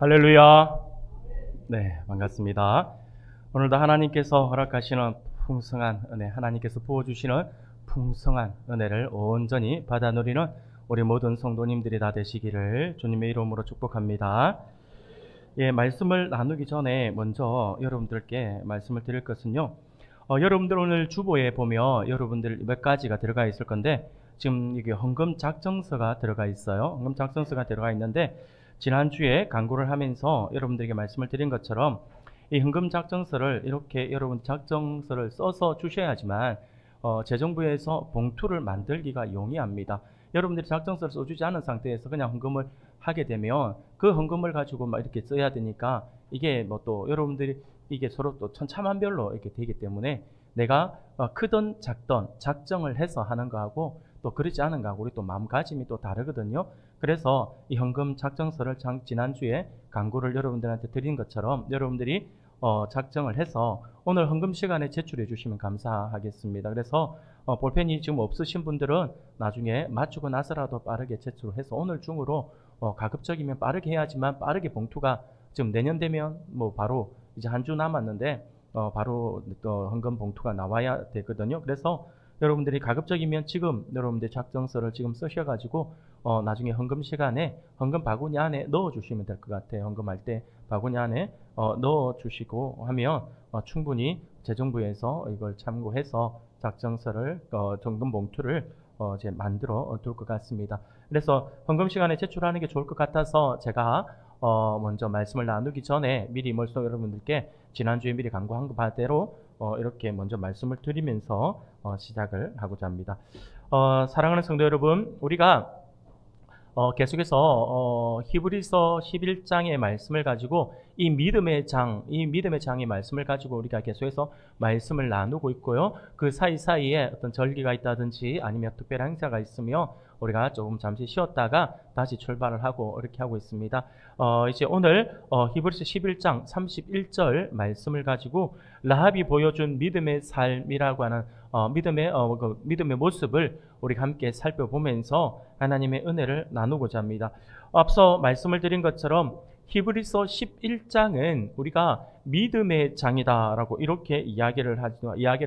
할렐루야. 네, 반갑습니다. 오늘도 하나님께서 허락하시는 풍성한 은혜, 하나님께서 부어주시는 풍성한 은혜를 온전히 받아 누리는 우리 모든 성도님들이 다 되시기를 주님의 이름으로 축복합니다. 예, 말씀을 나누기 전에 먼저 여러분들께 말씀을 드릴 것은요. 여러분들 오늘 주보에 보면 여러분들 몇 가지가 들어가 있을 건데 지금 이게 헌금 작정서가 들어가 있어요. 헌금 작정서가 들어가 있는데 지난주에 강구를 하면서 여러분들에게 말씀을 드린 것처럼 이 헌금 작정서를 이렇게 여러분 작정서를 써서 주셔야지만 재정부에서 봉투를 만들기가 용이합니다. 여러분들이 작정서를 써주지 않은 상태에서 그냥 헌금을 하게 되면 그 헌금을 가지고 막 이렇게 써야 되니까 이게 뭐 또 여러분들이 이게 서로 또 천차만별로 이렇게 되기 때문에 내가 크든 작든 작정을 해서 하는 거하고 또 그렇지 않은 거하고 우리 또 마음가짐이 또 다르거든요. 그래서 이 헌금 작정서를 지난주에 강구를 여러분들한테 드린 것처럼 여러분들이 작정을 해서 오늘 헌금 시간에 제출해 주시면 감사하겠습니다. 그래서 볼펜이 지금 없으신 분들은 나중에 맞추고 나서라도 빠르게 제출해서 오늘 중으로 가급적이면 빠르게 해야지만 빠르게 봉투가 지금 내년 되면 뭐 바로 이제 한 주 남았는데 바로 또 헌금 봉투가 나와야 되거든요. 그래서 여러분들이 가급적이면 지금 여러분들 작정서를 지금 쓰셔가지고 나중에 헌금 시간에 헌금 바구니 안에 넣어 주시면 될 것 같아요. 헌금할 때 바구니 안에 넣어 주시고 하면 충분히 재정부에서 이걸 참고해서 작정서를 헌금 봉투를 이제 만들어 둘 것 같습니다. 그래서 헌금 시간에 제출하는 게 좋을 것 같아서 제가 먼저 말씀을 나누기 전에 미리 벌써 여러분들께 지난주에 미리 강구한 바대로 이렇게 먼저 말씀을 드리면서 시작을 하고자 합니다. 사랑하는 성도 여러분, 우리가 계속해서 히브리서 11장의 말씀을 가지고 이 믿음의 장의 말씀을 가지고 우리가 계속해서 말씀을 나누고 있고요. 그 사이사이에 어떤 절기가 있다든지 아니면 특별한 행사가 있으며 우리가 조금 잠시 쉬었다가 다시 출발을 하고 이렇게 하고 있습니다. 이제 오늘 히브리서 11장 31절 말씀을 가지고 라합이 보여준 믿음의 삶이라고 하는 믿음의 모습을 우리가 함께 살펴보면서 하나님의 은혜를 나누고자 합니다. 앞서 말씀을 드린 것처럼 히브리서 11장은 우리가 믿음의 장이다라고 이렇게 이야기를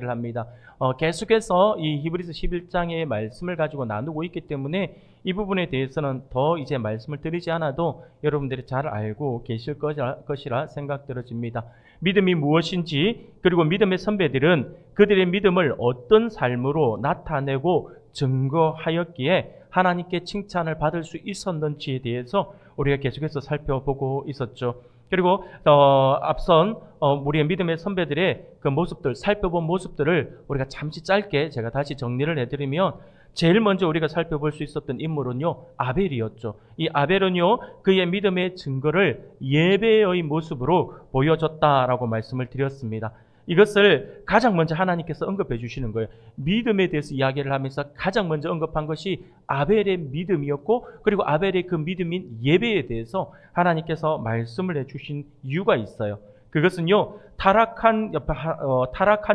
합니다. 계속해서 이 히브리서 11장의 말씀을 가지고 나누고 있기 때문에 이 부분에 대해서는 더 이제 말씀을 드리지 않아도 여러분들이 잘 알고 계실 것이라 생각들어집니다. 믿음이 무엇인지, 그리고 믿음의 선배들은 그들의 믿음을 어떤 삶으로 나타내고 증거하였기에 하나님께 칭찬을 받을 수 있었는지에 대해서 우리가 계속해서 살펴보고 있었죠. 그리고 앞선 우리의 믿음의 선배들의 그 모습들, 살펴본 모습들을 우리가 잠시 짧게 제가 다시 정리를 해드리면 제일 먼저 우리가 살펴볼 수 있었던 인물은요, 아벨이었죠. 이 아벨은요, 그의 믿음의 증거를 예배의 모습으로 보여줬다라고 말씀을 드렸습니다. 이것을 가장 먼저 하나님께서 언급해 주시는 거예요. 믿음에 대해서 이야기를 하면서 가장 먼저 언급한 것이 아벨의 믿음이었고, 그리고 아벨의 그 믿음인 예배에 대해서 하나님께서 말씀을 해주신 이유가 있어요. 그것은요, 타락한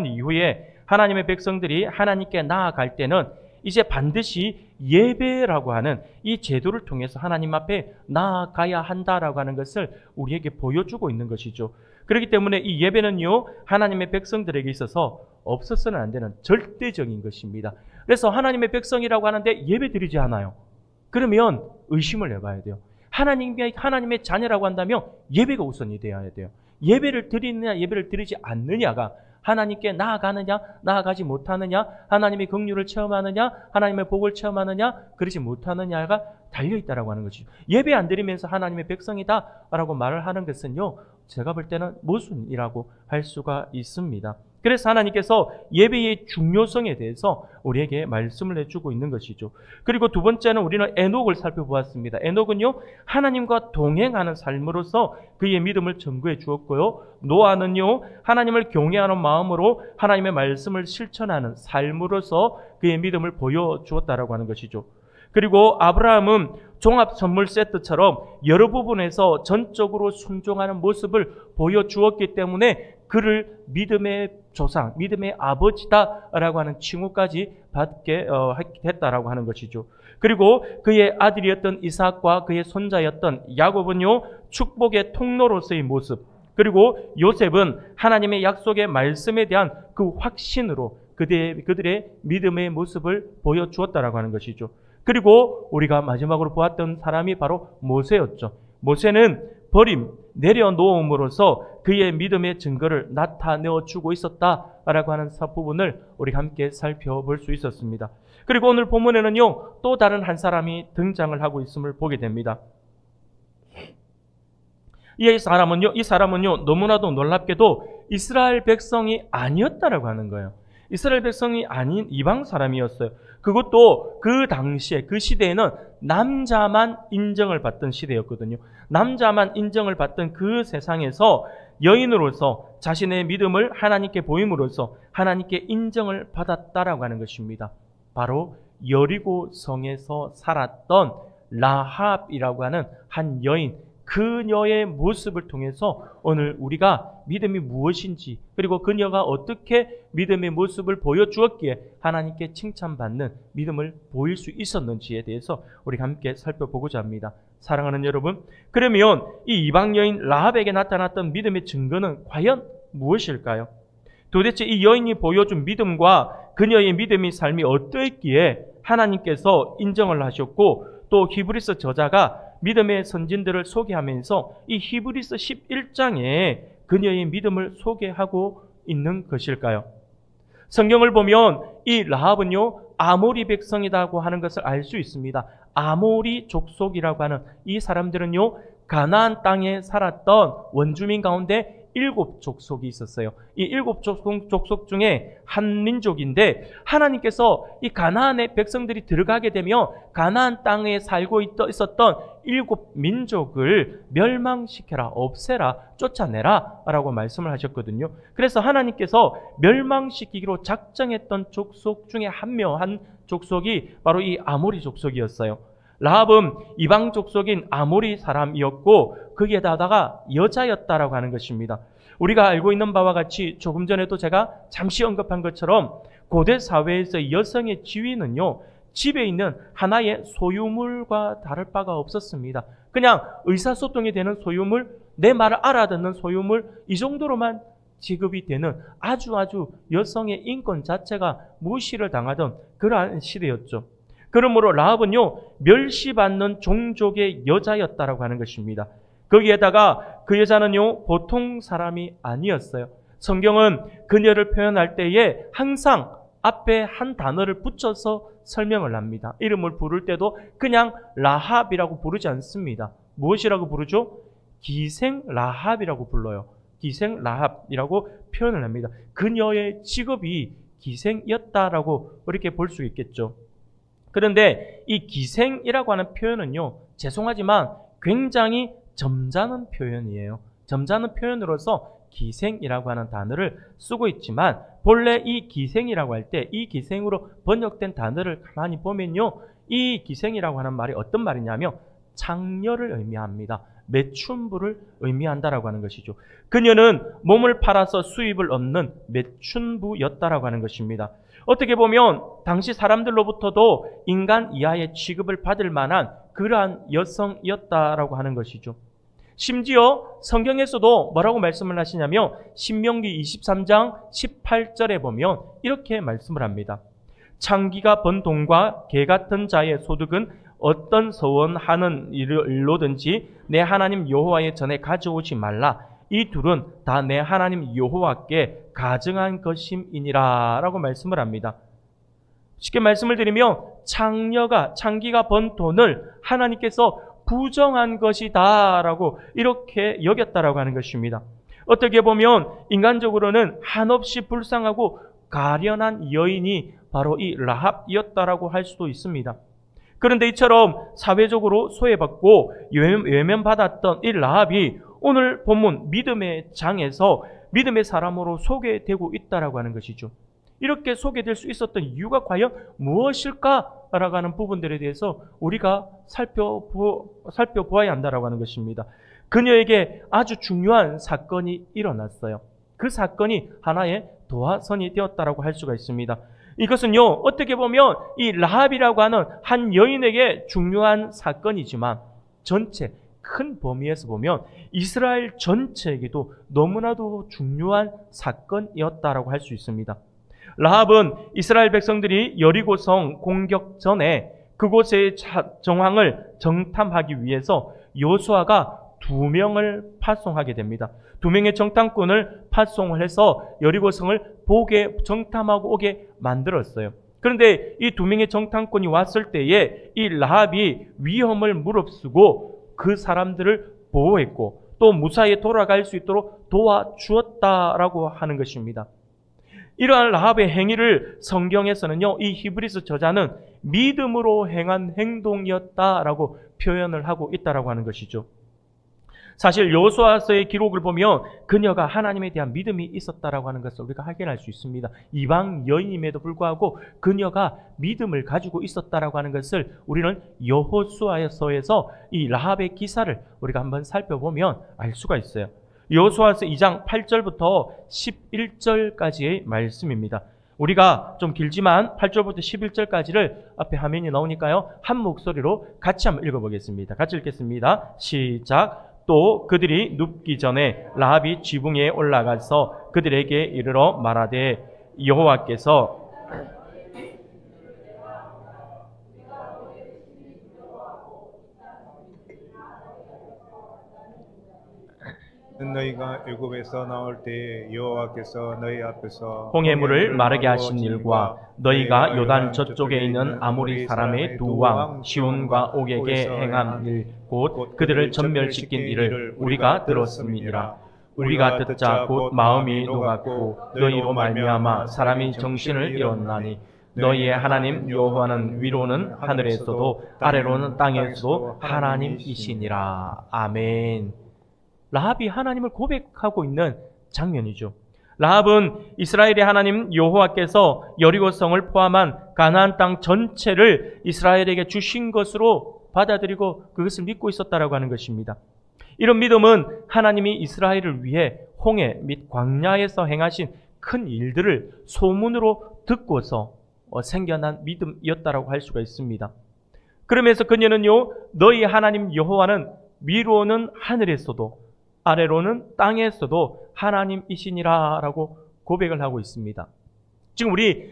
이후에 하나님의 백성들이 하나님께 나아갈 때는 이제 반드시 예배라고 하는 이 제도를 통해서 하나님 앞에 나아가야 한다라고 하는 것을 우리에게 보여주고 있는 것이죠. 그렇기 때문에 이 예배는요, 하나님의 백성들에게 있어서 없어서는 안 되는 절대적인 것입니다. 그래서 하나님의 백성이라고 하는데 예배 드리지 않아요. 그러면 의심을 해봐야 돼요. 하나님의 자녀라고 한다면 예배가 우선이 되어야 돼요. 예배를 드리느냐, 예배를 드리지 않느냐가 하나님께 나아가느냐, 나아가지 못하느냐, 하나님의 긍휼을 체험하느냐, 하나님의 복을 체험하느냐, 그러지 못하느냐가 달려있다라고 하는 것이죠. 예배 안 드리면서 하나님의 백성이다라고 말을 하는 것은요, 제가 볼 때는 모순이라고 할 수가 있습니다. 그래서 하나님께서 예배의 중요성에 대해서 우리에게 말씀을 해주고 있는 것이죠. 그리고 두 번째는 우리는 에녹을 살펴보았습니다. 에녹은요, 하나님과 동행하는 삶으로서 그의 믿음을 증거해 주었고요. 노아는요, 하나님을 경외하는 마음으로 하나님의 말씀을 실천하는 삶으로서 그의 믿음을 보여주었다라고 하는 것이죠. 그리고 아브라함은 종합 선물 세트처럼 여러 부분에서 전적으로 순종하는 모습을 보여주었기 때문에 그를 믿음의 조상, 믿음의 아버지다라고 하는 칭호까지 받게 됐다라고 하는 것이죠. 그리고 그의 아들이었던 이삭과 그의 손자였던 야곱은요, 축복의 통로로서의 모습, 그리고 요셉은 하나님의 약속의 말씀에 대한 그 확신으로 그들의 믿음의 모습을 보여주었다라고 하는 것이죠. 그리고 우리가 마지막으로 보았던 사람이 바로 모세였죠. 모세는 버림, 내려놓음으로써 그의 믿음의 증거를 나타내어 주고 있었다라고 하는 부분을 우리가 함께 살펴볼 수 있었습니다. 그리고 오늘 본문에는요, 또 다른 한 사람이 등장을 하고 있음을 보게 됩니다. 이 사람은요, 너무나도 놀랍게도 이스라엘 백성이 아니었다라고 하는 거예요. 이스라엘 백성이 아닌 이방 사람이었어요. 그것도 그 당시에, 그 시대에는 남자만 인정을 받던 시대였거든요. 남자만 인정을 받던 그 세상에서 여인으로서 자신의 믿음을 하나님께 보임으로써 하나님께 인정을 받았다라고 하는 것입니다. 바로 여리고 성에서 살았던 라합이라고 하는 한 여인, 그녀의 모습을 통해서 오늘 우리가 믿음이 무엇인지, 그리고 그녀가 어떻게 믿음의 모습을 보여주었기에 하나님께 칭찬받는 믿음을 보일 수 있었는지에 대해서 우리가 함께 살펴보고자 합니다. 사랑하는 여러분, 그러면 이 이방 여인 라합에게 나타났던 믿음의 증거는 과연 무엇일까요? 도대체 이 여인이 보여준 믿음과 그녀의 믿음의 삶이 어떠했기에 하나님께서 인정을 하셨고, 또 히브리서 저자가 믿음의 선진들을 소개하면서 이 히브리서 11장에 그녀의 믿음을 소개하고 있는 것일까요? 성경을 보면 이 라합은요, 아모리 백성이라고 하는 것을 알 수 있습니다. 아모리 족속이라고 하는 이 사람들은요, 가나안 땅에 살았던 원주민 가운데 7족속이 있었어요. 이 7족속 중에 한 민족인데, 하나님께서 이 가나안의 백성들이 들어가게 되면 가나안 땅에 살고 있었던 7민족을 멸망시켜라, 없애라, 쫓아내라 라고 말씀을 하셨거든요. 그래서 하나님께서 멸망시키기로 작정했던 족속 중에 한 족속이 바로 이 아모리 족속이었어요. 라합은 이방 족속인 아모리 사람이었고, 거기에다가 여자였다라고 하는 것입니다. 우리가 알고 있는 바와 같이 조금 전에도 제가 잠시 언급한 것처럼 고대 사회에서 여성의 지위는요, 집에 있는 하나의 소유물과 다를 바가 없었습니다. 그냥 의사소통이 되는 소유물, 내 말을 알아듣는 소유물, 이 정도로만 지급이 되는 아주 여성의 인권 자체가 무시를 당하던 그러한 시대였죠. 그러므로 라합은요, 멸시받는 종족의 여자였다라고 하는 것입니다. 거기에다가 그 여자는요, 보통 사람이 아니었어요. 성경은 그녀를 표현할 때에 항상 앞에 한 단어를 붙여서 설명을 합니다. 이름을 부를 때도 그냥 라합이라고 부르지 않습니다. 무엇이라고 부르죠? 기생 라합이라고 불러요. 기생 라합이라고 표현을 합니다. 그녀의 직업이 기생이었다라고 이렇게 볼 수 있겠죠. 그런데 이 기생이라고 하는 표현은요, 죄송하지만 굉장히 점잖은 표현이에요. 점잖은 표현으로서 기생이라고 하는 단어를 쓰고 있지만, 본래 이 기생이라고 할 때 이 기생으로 번역된 단어를 가만히 보면요, 이 기생이라고 하는 말이 어떤 말이냐면 창녀를 의미합니다. 매춘부를 의미한다라고 하는 것이죠. 그녀는 몸을 팔아서 수입을 얻는 매춘부였다라고 하는 것입니다. 어떻게 보면 당시 사람들로부터도 인간 이하의 취급을 받을 만한 그러한 여성이었다라고 하는 것이죠. 심지어 성경에서도 뭐라고 말씀을 하시냐면 신명기 23장 18절에 보면 이렇게 말씀을 합니다. 창기가 번 돈과 개 같은 자의 소득은 어떤 서원하는 일로든지 내 하나님 여호와의 전에 가져오지 말라. 이 둘은 다 내 하나님 여호와께 가증한 것임이니라 라고 말씀을 합니다. 쉽게 말씀을 드리면 창기가 번 돈을 하나님께서 부정한 것이다 라고 이렇게 여겼다라고 하는 것입니다. 어떻게 보면 인간적으로는 한없이 불쌍하고 가련한 여인이 바로 이 라합이었다라고 할 수도 있습니다. 그런데 이처럼 사회적으로 소외받고 외면받았던 이 라합이 오늘 본문 믿음의 장에서 믿음의 사람으로 소개되고 있다라고 하는 것이죠. 이렇게 소개될 수 있었던 이유가 과연 무엇일까라고 하는 부분들에 대해서 우리가 살펴보아야 한다라고 하는 것입니다. 그녀에게 아주 중요한 사건이 일어났어요. 그 사건이 하나의 도화선이 되었다라고 할 수가 있습니다. 이것은요, 어떻게 보면 이 라합이라고 하는 한 여인에게 중요한 사건이지만 전체 큰 범위에서 보면 이스라엘 전체에게도 너무나도 중요한 사건이었다라고 할 수 있습니다. 라합은 이스라엘 백성들이 여리고성 공격 전에 그곳의 정황을 정탐하기 위해서 여호수아가 2명을 파송하게 됩니다. 2명의 정탐꾼을 파송을 해서 여리고성을 정탐하고 오게 만들었어요. 그런데 이 2명의 정탐꾼이 왔을 때에 이 라합이 위험을 무릅쓰고 그 사람들을 보호했고 또 무사히 돌아갈 수 있도록 도와주었다라고 하는 것입니다. 이러한 라합의 행위를 성경에서는요, 이 히브리서 저자는 믿음으로 행한 행동이었다라고 표현을 하고 있다라고 하는 것이죠. 사실 여호수아서의 기록을 보면 그녀가 하나님에 대한 믿음이 있었다라고 하는 것을 우리가 확인할 수 있습니다. 이방 여인임에도 불구하고 그녀가 믿음을 가지고 있었다라고 하는 것을 우리는 여호수아서에서 이 라합의 기사를 우리가 한번 살펴보면 알 수가 있어요. 여호수아서 2장 8절부터 11절까지의 말씀입니다. 우리가 좀 길지만 8절부터 11절까지를 앞에 화면이 나오니까요, 한 목소리로 같이 한번 읽어보겠습니다. 같이 읽겠습니다. 시작. 또 그들이 눕기 전에 라합이 지붕에 올라가서 그들에게 이르러 말하되 여호와께서 너희가 애굽에서 나올 때에 여호와께서 너희 앞에서 홍해물을 마르게 하신 일과 너희가 요단 저쪽에 있는 아모리 사람의 두 왕 시온과 옥에게 행한 일 곧 그들을 전멸시킨 일을 우리가 들었음이니라. 우리가 듣자 곧 마음이 녹았고 너희로 말미암아 사람이 정신을 잃었나니 너희의 하나님 여호와는 위로는 하늘에서도 아래로는 땅에서도 하나님이시니라. 아멘. 라합이 하나님을 고백하고 있는 장면이죠. 라합은 이스라엘의 하나님 여호와께서 여리고성을 포함한 가나안 땅 전체를 이스라엘에게 주신 것으로 받아들이고 그것을 믿고 있었다라고 하는 것입니다. 이런 믿음은 하나님이 이스라엘을 위해 홍해 및 광야에서 행하신 큰 일들을 소문으로 듣고서 생겨난 믿음이었다라고 할 수가 있습니다. 그러면서 그녀는요, 너희 하나님 여호와는 위로는 하늘에서도 아래로는 땅에서도 하나님이시니라 라고 고백을 하고 있습니다. 지금 우리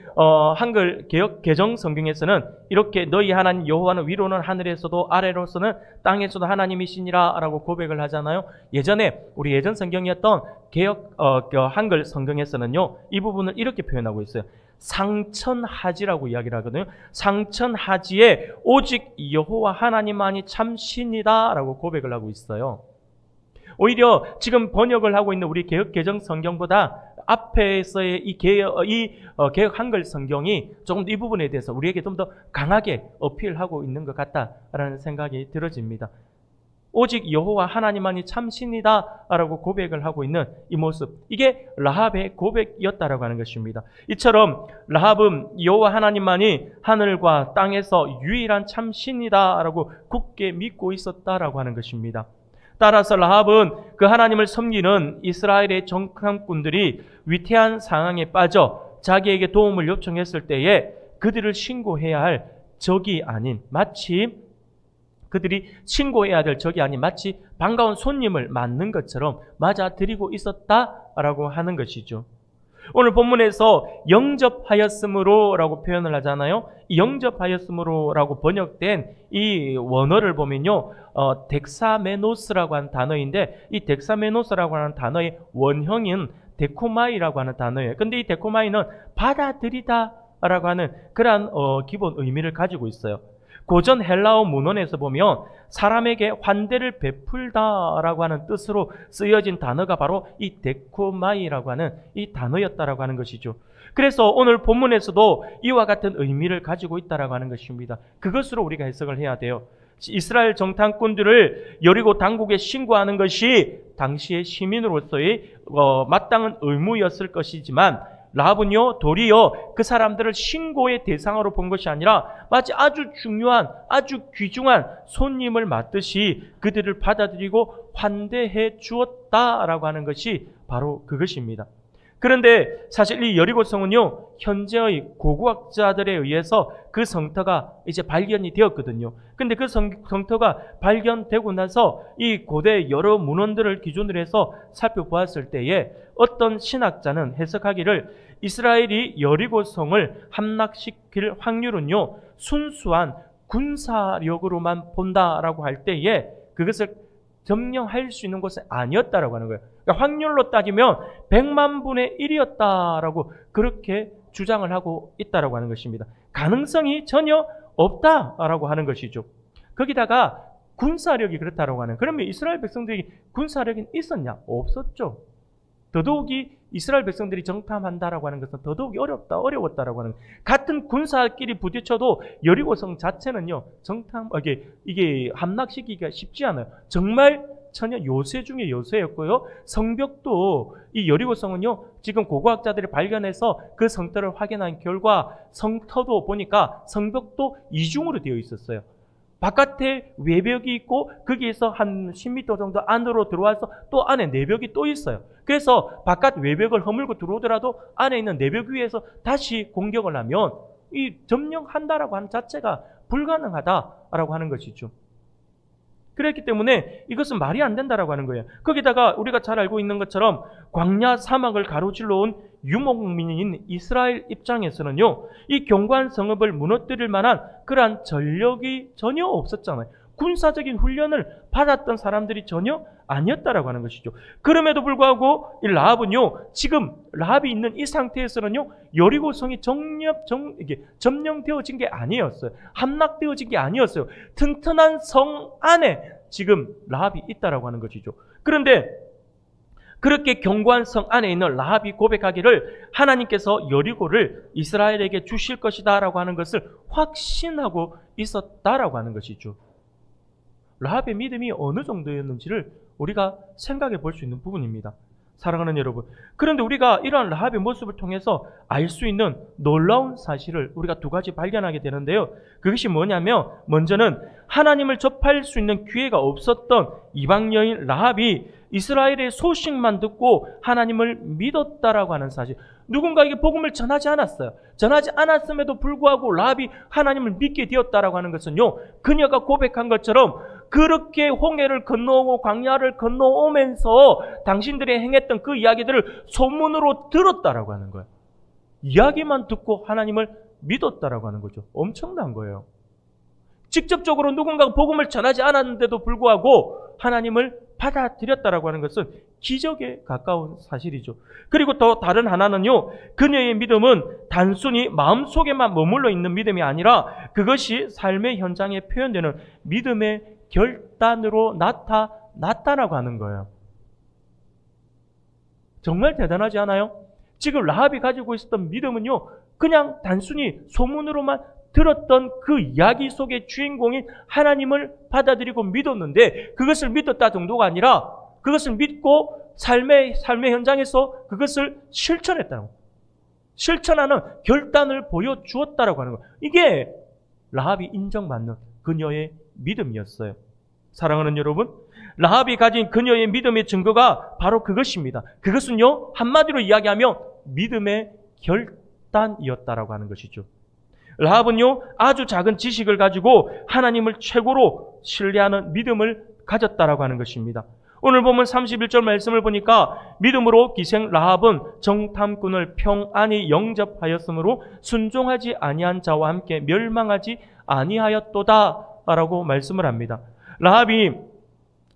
한글 개역 개정 성경에서는 이렇게 너희 하나님 여호와는 위로는 하늘에서도 아래로서는 땅에서도 하나님이시니라 라고 고백을 하잖아요. 예전에 우리 예전 성경이었던 개역 한글 성경에서는요, 이 부분을 이렇게 표현하고 있어요. 상천하지라고 이야기를 하거든요. 상천하지에 오직 여호와 하나님만이 참 신이다 라고 고백을 하고 있어요. 오히려 지금 번역을 하고 있는 우리 개역 개정 성경보다 앞에서의 이 개역 한글 성경이 조금 더 이 부분에 대해서 우리에게 좀 더 강하게 어필하고 있는 것 같다라는 생각이 들어집니다. 오직 여호와 하나님만이 참 신이다라고 고백을 하고 있는 이 모습, 이게 라합의 고백이었다라고 하는 것입니다. 이처럼 라합은 여호와 하나님만이 하늘과 땅에서 유일한 참 신이다라고 굳게 믿고 있었다라고 하는 것입니다. 따라서 라합은 그 하나님을 섬기는 이스라엘의 정탐꾼들이 위태한 상황에 빠져 자기에게 도움을 요청했을 때에 그들을 신고해야 할 적이 아닌 마치 반가운 손님을 맞는 것처럼 맞아들이고 있었다라고 하는 것이죠. 오늘 본문에서 영접하였으므로라고 표현을 하잖아요. 이 영접하였으므로라고 번역된 이 원어를 보면요, 덱사메노스라고 하는 단어인데, 이 덱사메노스라고 하는 단어의 원형인 데코마이라고 하는 단어예요. 근데 이 데코마이는 받아들이다라고 하는 그러한 기본 의미를 가지고 있어요. 고전 헬라어 문헌에서 보면 사람에게 환대를 베풀다라고 하는 뜻으로 쓰여진 단어가 바로 이 데코마이라고 하는 이 단어였다라고 하는 것이죠. 그래서 오늘 본문에서도 이와 같은 의미를 가지고 있다라고 하는 것입니다. 그것으로 우리가 해석을 해야 돼요. 이스라엘 정탐꾼들을 여리고 당국에 신고하는 것이 당시의 시민으로서의 마땅한 의무였을 것이지만 라합은요 도리어 그 사람들을 신고의 대상으로 본 것이 아니라 마치 아주 중요한 아주 귀중한 손님을 맞듯이 그들을 받아들이고 환대해 주었다라고 하는 것이 바로 그것입니다. 그런데 사실 이 여리고성은요 현재의 고고학자들에 의해서 그 성터가 이제 발견이 되었거든요. 근데 그 성터가 발견되고 나서 이 고대 여러 문헌들을 기준으로 해서 살펴보았을 때에 어떤 신학자는 해석하기를 이스라엘이 여리고성을 함락시킬 확률은요 순수한 군사력으로만 본다라고 할 때에 그것을 점령할 수 있는 것은 아니었다라고 하는 거예요. 그러니까 확률로 따지면 100만 분의 1이었다라고 그렇게 주장을 하고 있다라고 하는 것입니다. 가능성이 전혀 없다라고 하는 것이죠. 거기다가 군사력이 그렇다라고 하는, 그러면 이스라엘 백성들이 군사력이 있었냐? 없었죠. 더더욱이 이스라엘 백성들이 정탐한다라고 하는 것은 더더욱이 어려웠다라고 하는, 같은 군사끼리 부딪혀도 여리고성 자체는요 이게 함락시키기가 쉽지 않아요. 정말 전혀 요새 중에 요새였고요. 성벽도 이 여리고성은요 지금 고고학자들이 발견해서 그 성터를 확인한 결과 성터도 보니까 성벽도 이중으로 되어 있었어요. 바깥에 외벽이 있고 거기에서 한 10m 정도 안으로 들어와서 또 안에 내벽이 또 있어요. 그래서 바깥 외벽을 허물고 들어오더라도 안에 있는 내벽 위에서 다시 공격을 하면 이 점령한다라고 하는 자체가 불가능하다라고 하는 것이죠. 그렇기 때문에 이것은 말이 안 된다라고 하는 거예요. 거기다가 우리가 잘 알고 있는 것처럼 광야 사막을 가로질러 온 유목민인 이스라엘 입장에서는요 이 견고한 성읍을 무너뜨릴 만한 그러한 전력이 전혀 없었잖아요. 군사적인 훈련을 받았던 사람들이 전혀 아니었다라고 하는 것이죠. 그럼에도 불구하고 이 라합은요 지금 라합이 있는 이 상태에서는요 여리고성이 점령되어진 게 아니었어요. 함락되어진 게 아니었어요. 튼튼한 성 안에 지금 라합이 있다라고 하는 것이죠. 그런데 그렇게 견고한 성 안에 있는 라합이 고백하기를 하나님께서 여리고를 이스라엘에게 주실 것이다라고 하는 것을 확신하고 있었다라고 하는 것이죠. 라합의 믿음이 어느 정도였는지를 우리가 생각해 볼 수 있는 부분입니다. 사랑하는 여러분, 그런데 우리가 이러한 라합의 모습을 통해서 알 수 있는 놀라운 사실을 우리가 두 가지 발견하게 되는데요. 그것이 뭐냐면 먼저는 하나님을 접할 수 있는 기회가 없었던 이방 여인 라합이 이스라엘의 소식만 듣고 하나님을 믿었다라고 하는 사실. 누군가에게 복음을 전하지 않았어요. 전하지 않았음에도 불구하고 라합이 하나님을 믿게 되었다라고 하는 것은요, 그녀가 고백한 것처럼 그렇게 홍해를 건너오고 광야를 건너오면서 당신들이 행했던 그 이야기들을 소문으로 들었다라고 하는 거예요. 이야기만 듣고 하나님을 믿었다라고 하는 거죠. 엄청난 거예요. 직접적으로 누군가가 복음을 전하지 않았는데도 불구하고 하나님을 받아들였다라고 하는 것은 기적에 가까운 사실이죠. 그리고 또 다른 하나는요, 그녀의 믿음은 단순히 마음속에만 머물러 있는 믿음이 아니라 그것이 삶의 현장에 표현되는 믿음의 결단으로 나타났다라고 하는 거예요. 정말 대단하지 않아요? 지금 라합이 가지고 있었던 믿음은요, 그냥 단순히 소문으로만 들었던 그 이야기 속의 주인공인 하나님을 받아들이고 믿었는데, 그것을 믿었다 정도가 아니라 그것을 믿고 삶의 현장에서 그것을 실천했다는 거예요. 실천하는 결단을 보여주었다라고 하는 거예요. 이게 라합이 인정받는 그녀의 믿음이었어요. 사랑하는 여러분, 라합이 가진 그녀의 믿음의 증거가 바로 그것입니다. 그것은요, 한마디로 이야기하면 믿음의 결단이었다라고 하는 것이죠. 라합은요, 아주 작은 지식을 가지고 하나님을 최고로 신뢰하는 믿음을 가졌다라고 하는 것입니다. 오늘 보면 31절 말씀을 보니까 믿음으로 기생 라합은 정탐꾼을 평안히 영접하였으므로 순종하지 아니한 자와 함께 멸망하지 아니하였도다 라고 말씀을 합니다. 라합이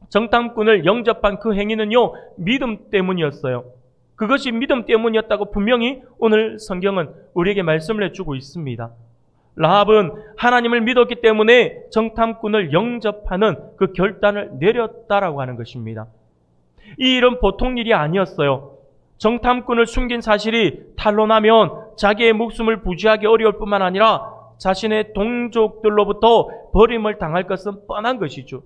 정탐꾼을 영접한 그 행위는요, 믿음 때문이었어요. 그것이 믿음 때문이었다고 분명히 오늘 성경은 우리에게 말씀을 해주고 있습니다. 라합은 하나님을 믿었기 때문에 정탐꾼을 영접하는 그 결단을 내렸다라고 하는 것입니다. 이 일은 보통 일이 아니었어요. 정탐꾼을 숨긴 사실이 탄로나면 자기의 목숨을 부지하기 어려울 뿐만 아니라 자신의 동족들로부터 버림을 당할 것은 뻔한 것이죠.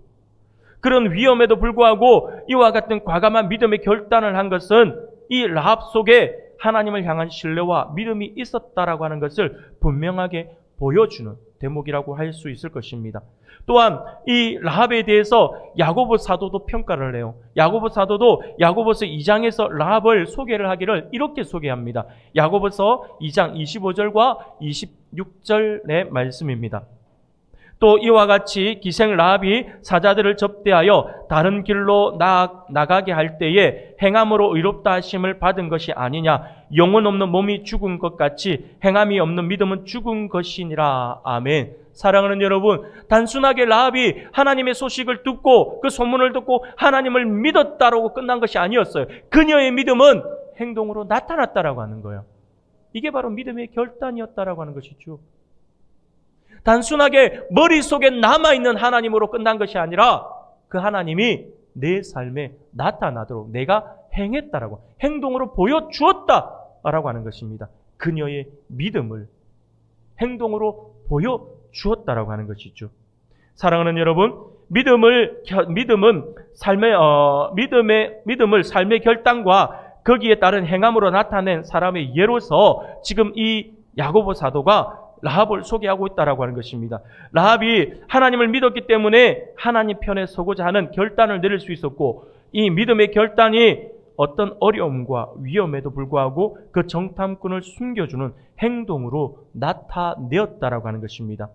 그런 위험에도 불구하고 이와 같은 과감한 믿음의 결단을 한 것은 이 라합 속에 하나님을 향한 신뢰와 믿음이 있었다라고 하는 것을 분명하게 보여주는 대목이라고 할 수 있을 것입니다. 또한 이 라합에 대해서 야고보 사도도 평가를 해요. 야고보 사도도 야고보서 2장에서 라합을 소개를 하기를 이렇게 소개합니다. 야고보서 2장 25절과 26절의 말씀입니다. 또 이와 같이 기생 라합이 사자들을 접대하여 다른 길로 나가게 할 때에 행함으로 의롭다 하심을 받은 것이 아니냐. 영혼 없는 몸이 죽은 것 같이 행함이 없는 믿음은 죽은 것이니라. 아멘. 사랑하는 여러분, 단순하게 라합이 하나님의 소식을 듣고 그 소문을 듣고 하나님을 믿었다라고 끝난 것이 아니었어요. 그녀의 믿음은 행동으로 나타났다라고 하는 거예요. 이게 바로 믿음의 결단이었다라고 하는 것이죠. 단순하게 머릿속에 남아있는 하나님으로 끝난 것이 아니라 그 하나님이 내 삶에 나타나도록 내가 행했다라고, 행동으로 보여주었다라고 하는 것입니다. 그녀의 믿음을 행동으로 보여주었다라고 하는 것이죠. 사랑하는 여러분, 믿음을 삶의 결단과 거기에 따른 행함으로 나타낸 사람의 예로서 지금 이 야고보 사도가 라합을 소개하고 있다라고 하는 것입니다. 라합이 하나님을 믿었기 때문에 하나님 편에 서고자 하는 결단을 내릴 수 있었고, 이 믿음의 결단이 어떤 어려움과 위험에도 불구하고 그 정탐꾼을 숨겨주는 행동으로 나타내었다라고 하는 것입니다.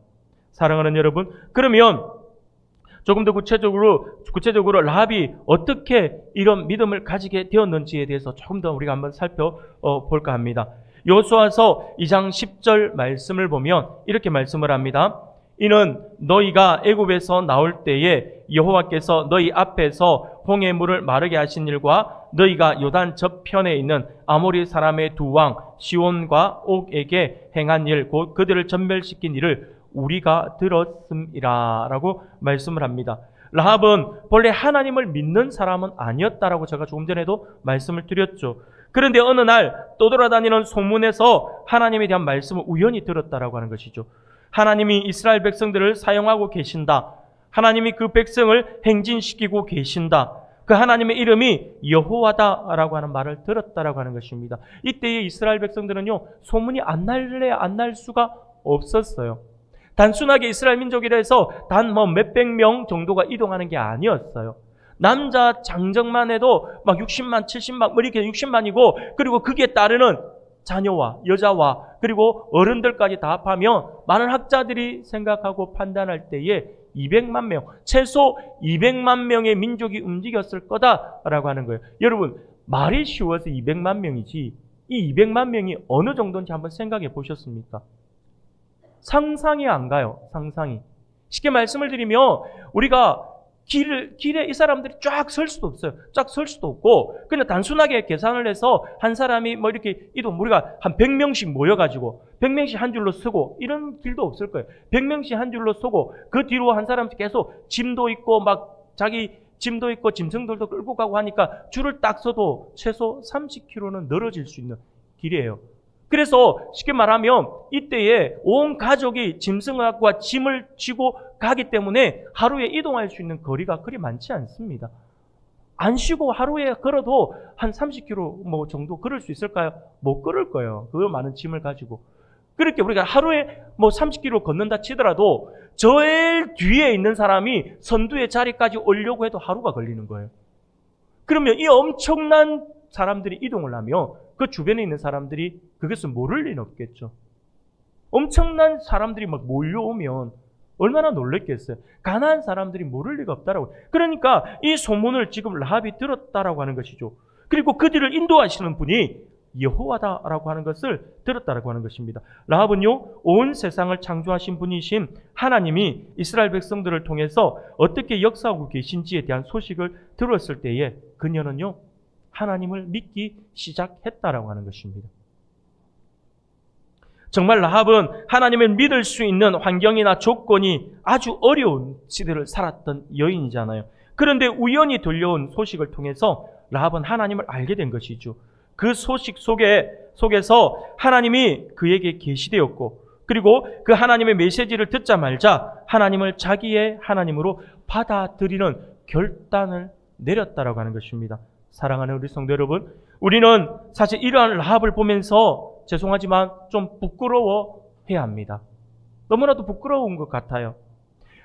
사랑하는 여러분, 그러면 조금 더 구체적으로 라합이 어떻게 이런 믿음을 가지게 되었는지에 대해서 조금 더 우리가 한번 살펴볼까 합니다. 여호수아서 2장 10절 말씀을 보면 이렇게 말씀을 합니다. 이는 너희가 애굽에서 나올 때에 여호와께서 너희 앞에서 홍해 물을 마르게 하신 일과 너희가 요단 저편에 있는 아모리 사람의 두 왕 시온과 옥에게 행한 일, 곧 그들을 전멸시킨 일을 우리가 들었음이라 라고 말씀을 합니다. 라합은 본래 하나님을 믿는 사람은 아니었다라고 제가 조금 전에도 말씀을 드렸죠. 그런데 어느 날 떠돌아다니는 소문에서 하나님에 대한 말씀을 우연히 들었다라고 하는 것이죠. 하나님이 이스라엘 백성들을 사용하고 계신다. 하나님이 그 백성을 행진시키고 계신다. 그 하나님의 이름이 여호와다라고 하는 말을 들었다라고 하는 것입니다. 이때의 이스라엘 백성들은요, 소문이 안 날 수가 없었어요. 단순하게 이스라엘 민족이라 해서 단 몇백 명 정도가 이동하는 게 아니었어요. 남자 장정만 해도 막 60만, 70만, 이렇게 60만이고, 그리고 거기에 따르는 자녀와 여자와 그리고 어른들까지 다 합하면 많은 학자들이 생각하고 판단할 때에 200만 명, 최소 200만 명의 민족이 움직였을 거다라고 하는 거예요. 여러분, 말이 쉬워서 200만 명이지 이 200만 명이 어느 정도인지 한번 생각해 보셨습니까? 상상이 안 가요. 상상이. 쉽게 말씀을 드리면 우리가 길에 이 사람들이 쫙 설 수도 없어요. 쫙 설 수도 없고, 그냥 단순하게 계산을 해서 한 사람이 이렇게 이동, 우리가 한 100명씩 모여가지고 100명씩 한 줄로 서고 이런 길도 없을 거예요. 100명씩 한 줄로 서고 그 뒤로 한 사람씩 계속 짐도 있고 막 자기 짐도 있고 짐승들도 끌고 가고 하니까 줄을 딱 서도 최소 30km는 늘어질 수 있는 길이에요. 그래서 쉽게 말하면 이때에 온 가족이 짐승과 짐을 지고 가기 때문에 하루에 이동할 수 있는 거리가 그리 많지 않습니다. 안 쉬고 하루에 걸어도 한 30km 정도 걸을 수 있을까요? 못 걸을 거예요. 그 많은 짐을 가지고. 그렇게 우리가 하루에 30km 걷는다 치더라도 제일 뒤에 있는 사람이 선두의 자리까지 오려고 해도 하루가 걸리는 거예요. 그러면 이 엄청난 사람들이 이동을 하면 그 주변에 있는 사람들이 그것을 모를 리는 없겠죠. 엄청난 사람들이 막 몰려오면 얼마나 놀랬겠어요. 가난한 사람들이 모를 리가 없다라고. 그러니까 이 소문을 지금 라합이 들었다라고 하는 것이죠. 그리고 그들을 인도하시는 분이 여호와다라고 하는 것을 들었다라고 하는 것입니다. 라합은요, 온 세상을 창조하신 분이신 하나님이 이스라엘 백성들을 통해서 어떻게 역사하고 계신지에 대한 소식을 들었을 때에 그녀는요, 하나님을 믿기 시작했다라고 하는 것입니다. 정말 라합은 하나님을 믿을 수 있는 환경이나 조건이 아주 어려운 시대를 살았던 여인이잖아요. 그런데 우연히 들려온 소식을 통해서 라합은 하나님을 알게 된 것이죠. 그 소식 속에서 하나님이 그에게 계시되었고, 그리고 그 하나님의 메시지를 듣자 말자 하나님을 자기의 하나님으로 받아들이는 결단을 내렸다라고 하는 것입니다. 사랑하는 우리 성도 여러분, 우리는 사실 이러한 라합을 보면서 죄송하지만 좀 부끄러워해야 합니다. 너무나도 부끄러운 것 같아요.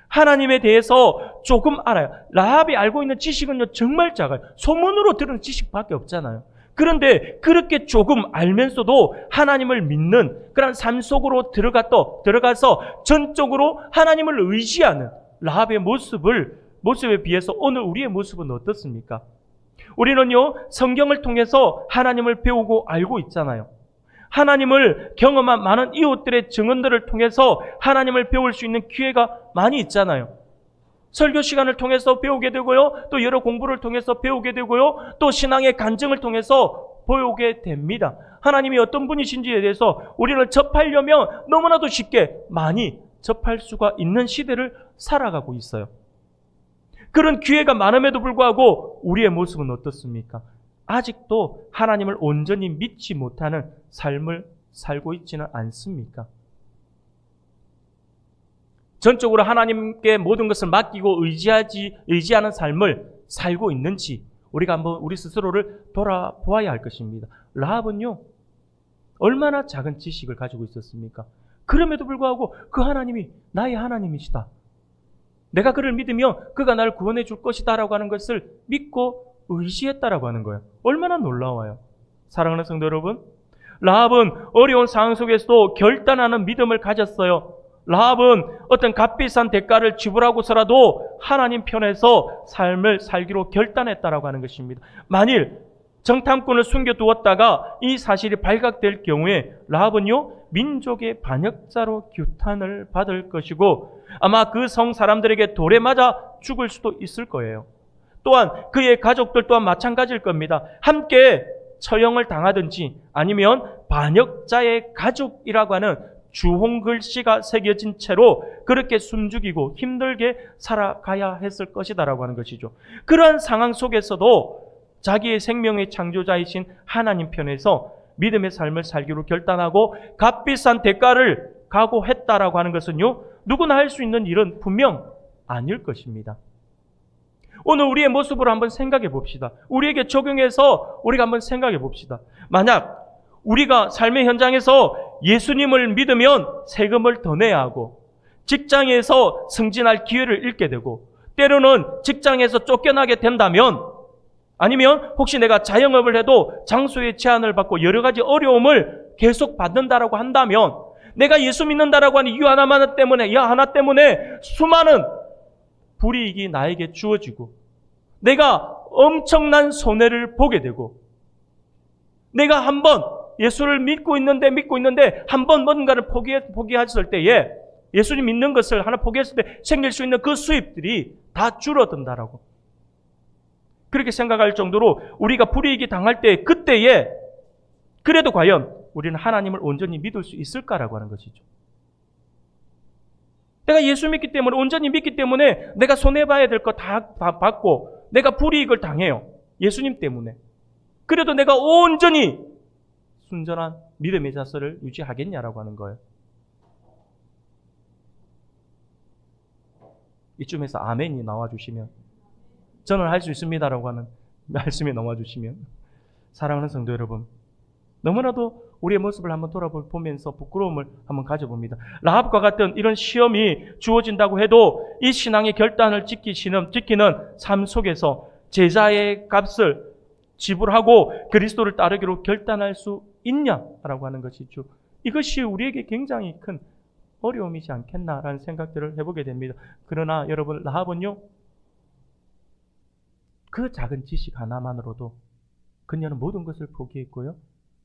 하나님에 대해서 조금 알아요. 라합이 알고 있는 지식은요 정말 작아요. 소문으로 들은 지식밖에 없잖아요. 그런데 그렇게 조금 알면서도 하나님을 믿는 그런 삶 속으로 들어가서 전적으로 하나님을 의지하는 라합의 모습에 비해서 오늘 우리의 모습은 어떻습니까? 우리는요 성경을 통해서 하나님을 배우고 알고 있잖아요. 하나님을 경험한 많은 이웃들의 증언들을 통해서 하나님을 배울 수 있는 기회가 많이 있잖아요. 설교 시간을 통해서 배우게 되고요. 또 여러 공부를 통해서 배우게 되고요. 또 신앙의 간증을 통해서 배우게 됩니다. 하나님이 어떤 분이신지에 대해서 우리는 접하려면 너무나도 쉽게 많이 접할 수가 있는 시대를 살아가고 있어요. 그런 기회가 많음에도 불구하고 우리의 모습은 어떻습니까? 아직도 하나님을 온전히 믿지 못하는 삶을 살고 있지는 않습니까? 전적으로 하나님께 모든 것을 맡기고 의지하는 삶을 살고 있는지 우리가 한번 우리 스스로를 돌아보아야 할 것입니다. 라합은요 얼마나 작은 지식을 가지고 있었습니까? 그럼에도 불구하고 그 하나님이 나의 하나님이시다. 내가 그를 믿으면 그가 나를 구원해 줄 것이다 라고 하는 것을 믿고 의지했다라고 하는 거예요. 얼마나 놀라워요. 사랑하는 성도 여러분, 라합은 어려운 상황 속에서도 결단하는 믿음을 가졌어요. 라합은 어떤 값비싼 대가를 지불하고서라도 하나님 편에서 삶을 살기로 결단했다라고 하는 것입니다. 만일 정탐꾼을 숨겨두었다가 이 사실이 발각될 경우에 라합은요 민족의 반역자로 규탄을 받을 것이고 아마 그 성 사람들에게 돌에 맞아 죽을 수도 있을 거예요. 또한 그의 가족들 또한 마찬가지일 겁니다. 함께 처형을 당하든지 아니면 반역자의 가족이라고 하는 주홍 글씨가 새겨진 채로 그렇게 숨죽이고 힘들게 살아가야 했을 것이다라고 하는 것이죠. 그러한 상황 속에서도 자기의 생명의 창조자이신 하나님 편에서 믿음의 삶을 살기로 결단하고 값비싼 대가를 각오했다라고 하는 것은요 누구나 할 수 있는 일은 분명 아닐 것입니다. 오늘 우리의 모습으로 한번 생각해 봅시다. 우리에게 적용해서 우리가 한번 생각해 봅시다. 만약 우리가 삶의 현장에서 예수님을 믿으면 세금을 더 내야 하고 직장에서 승진할 기회를 잃게 되고 때로는 직장에서 쫓겨나게 된다면 아니면 혹시 내가 자영업을 해도 장소의 제한을 받고 여러 가지 어려움을 계속 받는다라고 한다면 내가 예수 믿는다라고 하는 이유 하나 때문에 수많은 불이익이 나에게 주어지고 내가 엄청난 손해를 보게 되고 내가 한번 예수를 믿고 있는데 한번 뭔가를 포기했을 때에 예수님 믿는 것을 하나 포기했을 때 생길 수 있는 그 수입들이 다 줄어든다라고 그렇게 생각할 정도로 우리가 불이익이 당할 때 그때에 그래도 과연 우리는 하나님을 온전히 믿을 수 있을까라고 하는 것이죠. 내가 예수 믿기 때문에 온전히 믿기 때문에 내가 손해봐야 될 거 다 받고 내가 불이익을 당해요. 예수님 때문에. 그래도 내가 온전히 순전한 믿음의 자세를 유지하겠냐라고 하는 거예요. 이쯤에서 아멘이 나와주시면 저는 할 수 있습니다라고 하는 말씀이 나와주시면 사랑하는 성도 여러분 너무나도 우리의 모습을 한번 돌아보면서 부끄러움을 한번 가져봅니다. 라합과 같은 이런 시험이 주어진다고 해도 이 신앙의 결단을 지키는 삶 속에서 제자의 값을 지불하고 그리스도를 따르기로 결단할 수 있냐라고 하는 것이죠. 이것이 우리에게 굉장히 큰 어려움이지 않겠나라는 생각들을 해보게 됩니다. 그러나 여러분 라합은요 그 작은 지식 하나만으로도 그녀는 모든 것을 포기했고요.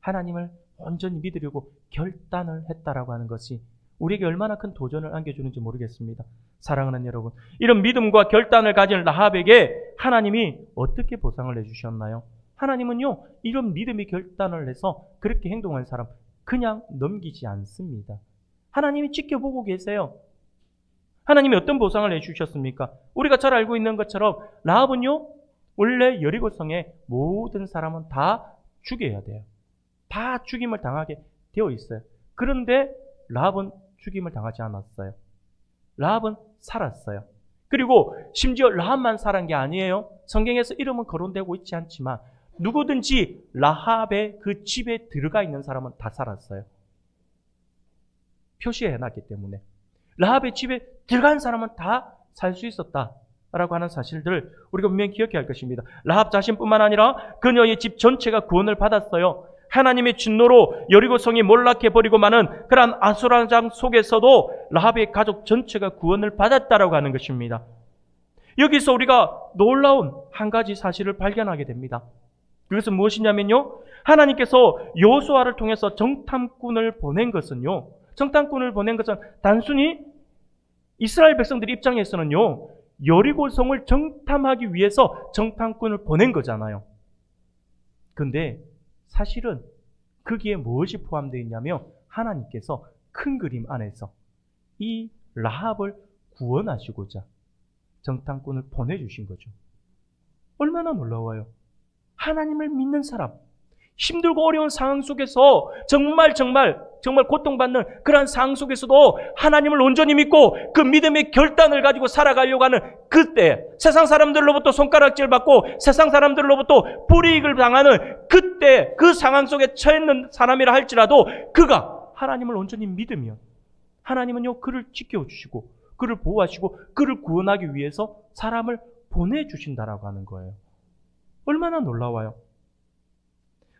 하나님을 온전히 믿으려고 결단을 했다라고 하는 것이 우리에게 얼마나 큰 도전을 안겨주는지 모르겠습니다. 사랑하는 여러분, 이런 믿음과 결단을 가진 라합에게 하나님이 어떻게 보상을 해주셨나요? 하나님은요, 이런 믿음의 결단을 해서 그렇게 행동한 사람 그냥 넘기지 않습니다. 하나님이 지켜보고 계세요. 하나님이 어떤 보상을 해주셨습니까? 우리가 잘 알고 있는 것처럼 라합은요, 원래 여리고성의 모든 사람은 다 죽여야 돼요. 다 죽임을 당하게 되어 있어요. 그런데 라합은 죽임을 당하지 않았어요. 라합은 살았어요. 그리고 심지어 라합만 살은 게 아니에요. 성경에서 이름은 거론되고 있지 않지만 누구든지 라합의 그 집에 들어가 있는 사람은 다 살았어요. 표시해놨기 때문에. 라합의 집에 들어간 사람은 다 살 수 있었다라고 하는 사실들을 우리가 분명히 기억해야 할 것입니다. 라합 자신뿐만 아니라 그녀의 집 전체가 구원을 받았어요. 하나님의 진노로 여리고성이 몰락해버리고 마는 그러한 아수라장 속에서도 라합의 가족 전체가 구원을 받았다라고 하는 것입니다. 여기서 우리가 놀라운 한 가지 사실을 발견하게 됩니다. 그것은 무엇이냐면요, 하나님께서 여호수아를 통해서 정탐꾼을 보낸 것은요, 정탐꾼을 보낸 것은 단순히 이스라엘 백성들 입장에서는요, 여리고성을 정탐하기 위해서 정탐꾼을 보낸 거잖아요. 근데 사실은 거기에 무엇이 포함되어 있냐면 하나님께서 큰 그림 안에서 이 라합을 구원하시고자 정탐꾼을 보내주신 거죠. 얼마나 놀라워요. 하나님을 믿는 사람, 힘들고 어려운 상황 속에서 정말 고통받는 그러한 상황 속에서도 하나님을 온전히 믿고 그 믿음의 결단을 가지고 살아가려고 하는 그때, 세상 사람들로부터 손가락질 받고 세상 사람들로부터 불이익을 당하는 그때 그 상황 속에 처했는 사람이라 할지라도 그가 하나님을 온전히 믿으면 하나님은요, 그를 지켜주시고 그를 보호하시고 그를 구원하기 위해서 사람을 보내주신다라고 하는 거예요. 얼마나 놀라워요.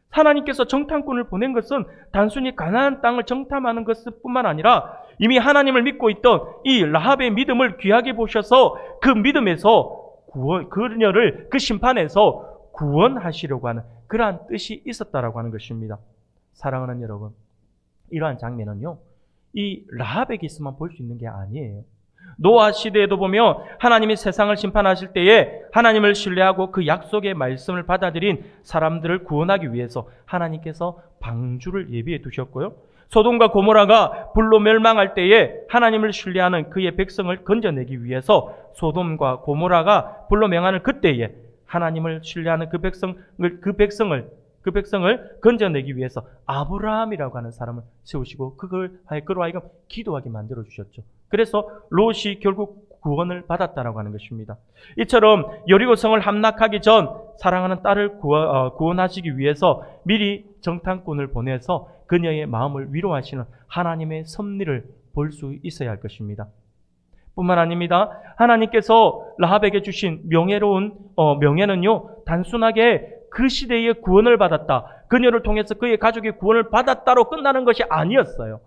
하나님께서 정탐꾼을 보낸 것은 단순히 가나안 땅을 정탐하는 것뿐만 아니라 이미 하나님을 믿고 있던 이 라합의 믿음을 귀하게 보셔서 그 믿음에서 그녀를 그 심판에서 구원하시려고 하는 그러한 뜻이 있었다라고 하는 것입니다. 사랑하는 여러분, 이러한 장면은요, 이 라합에게서만 볼 수 있는 게 아니에요. 노아 시대에도 보면 하나님이 세상을 심판하실 때에 하나님을 신뢰하고 그 약속의 말씀을 받아들인 사람들을 구원하기 위해서 하나님께서 방주를 예비해 두셨고요. 소돔과 고모라가 불로 멸망할 때에 하나님을 신뢰하는 그의 백성을 건져내기 위해서 소돔과 고모라가 불로 멸망하는 그때에 하나님을 신뢰하는 그 백성을 건져내기 위해서 아브라함이라고 하는 사람을 세우시고 그로 하여금 기도하게 만들어 주셨죠. 그래서 롯이 결국 구원을 받았다라고 하는 것입니다. 이처럼 여리고성을 함락하기 전 사랑하는 딸을 구원하시기 위해서 미리 정탐꾼을 보내서 그녀의 마음을 위로하시는 하나님의 섭리를 볼 수 있어야 할 것입니다. 뿐만 아닙니다. 하나님께서 라합에게 주신 명예는요, 단순하게 그 시대에 구원을 받았다, 그녀를 통해서 그의 가족이 구원을 받았다로 끝나는 것이 아니었어요.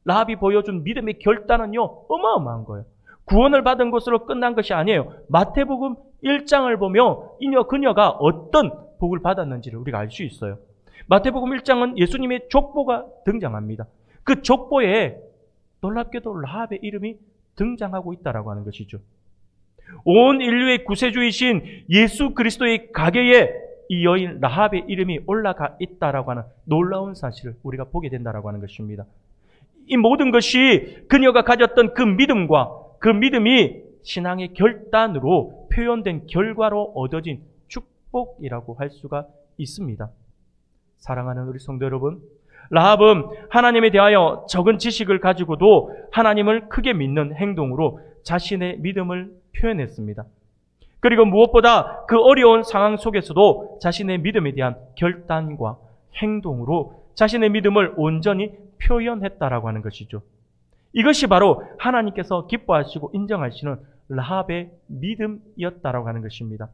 라합이 보여준 믿음의 결단은요, 어마어마한 거예요. 구원을 받은 것으로 끝난 것이 아니에요. 마태복음 1장을 보면 그녀가 어떤 복을 받았는지를 우리가 알 수 있어요. 마태복음 1장은 예수님의 족보가 등장합니다. 그 족보에 놀랍게도 라합의 이름이 등장하고 있다라고 하는 것이죠. 온 인류의 구세주이신 예수 그리스도의 가계에 이 여인 라합의 이름이 올라가 있다라고 하는 놀라운 사실을 우리가 보게 된다라고 하는 것입니다. 이 모든 것이 그녀가 가졌던 그 믿음과 그 믿음이 신앙의 결단으로 표현된 결과로 얻어진 축복이라고 할 수가 있습니다. 사랑하는 우리 성도 여러분, 라합은 하나님에 대하여 적은 지식을 가지고도 하나님을 크게 믿는 행동으로 자신의 믿음을 표현했습니다. 그리고 무엇보다 그 어려운 상황 속에서도 자신의 믿음에 대한 결단과 행동으로 자신의 믿음을 온전히 표현했다라고 하는 것이죠. 이것이 바로 하나님께서 기뻐하시고 인정하시는 라합의 믿음이었다라고 하는 것입니다.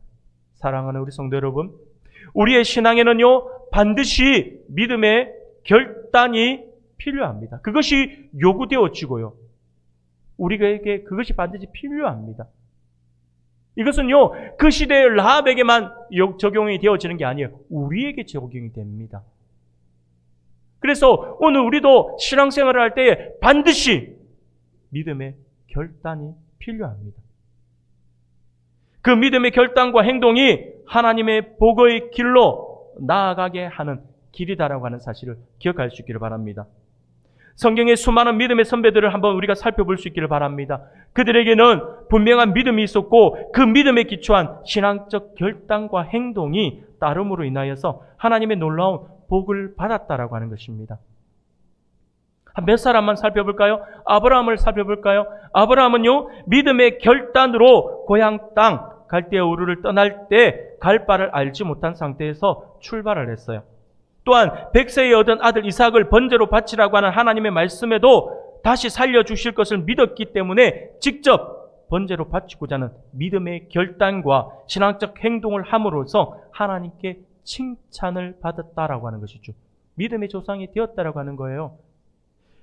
사랑하는 우리 성도 여러분, 우리의 신앙에는요, 반드시 믿음의 결단이 필요합니다. 그것이 요구되어지고요, 우리에게 그것이 반드시 필요합니다. 이것은요, 그 시대의 라합에게만 적용이 되어지는 게 아니에요. 우리에게 적용이 됩니다. 그래서 오늘 우리도 신앙생활을 할 때에 반드시 믿음의 결단이 필요합니다. 그 믿음의 결단과 행동이 하나님의 복의 길로 나아가게 하는 길이다라고 하는 사실을 기억할 수 있기를 바랍니다. 성경의 수많은 믿음의 선배들을 한번 우리가 살펴볼 수 있기를 바랍니다. 그들에게는 분명한 믿음이 있었고 그 믿음에 기초한 신앙적 결단과 행동이 따름으로 인하여서 하나님의 놀라운 복을 받았다라고 하는 것입니다. 한 몇 사람만 살펴볼까요? 아브라함을 살펴볼까요? 아브라함은요, 믿음의 결단으로 고향 땅 갈대아 우르를 떠날 때 갈 바를 알지 못한 상태에서 출발을 했어요. 또한 100세에 얻은 아들 이삭을 번제로 바치라고 하는 하나님의 말씀에도 다시 살려주실 것을 믿었기 때문에 직접 번제로 바치고자 하는 믿음의 결단과 신앙적 행동을 함으로써 하나님께 칭찬을 받았다라고 하는 것이죠. 믿음의 조상이 되었다라고 하는 거예요.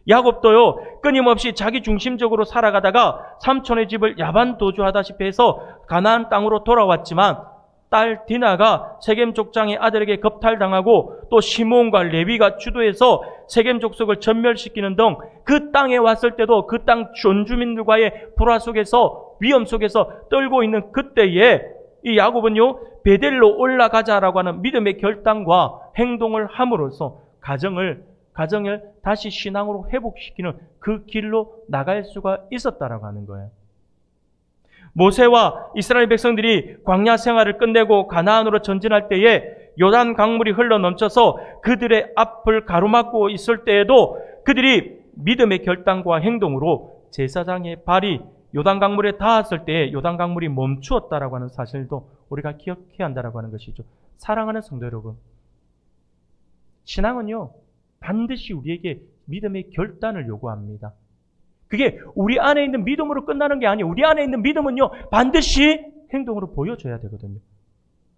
야곱도요, 끊임없이 자기 중심적으로 살아가다가 삼촌의 집을 야반 도주하다시피 해서 가나안 땅으로 돌아왔지만 딸 디나가 세겜 족장의 아들에게 겁탈당하고 또 시므온과 레위가 주도해서 세겜 족속을 전멸시키는 등 그 땅에 왔을 때도 그 땅 전주민들과의 불화 속에서 위험 속에서 떨고 있는 그때에 이 야곱은요, 베델로 올라가자라고 하는 믿음의 결단과 행동을 함으로써 가정을 다시 신앙으로 회복시키는 그 길로 나갈 수가 있었다라고 하는 거예요. 모세와 이스라엘 백성들이 광야 생활을 끝내고 가나안으로 전진할 때에 요단 강물이 흘러 넘쳐서 그들의 앞을 가로막고 있을 때에도 그들이 믿음의 결단과 행동으로 제사장의 발이 요단 강물에 닿았을 때에 요단 강물이 멈추었다라고 하는 사실도 우리가 기억해야 한다라고 하는 것이죠. 사랑하는 성도 여러분, 신앙은요, 반드시 우리에게 믿음의 결단을 요구합니다. 그게 우리 안에 있는 믿음으로 끝나는 게 아니에요. 우리 안에 있는 믿음은요, 반드시 행동으로 보여줘야 되거든요.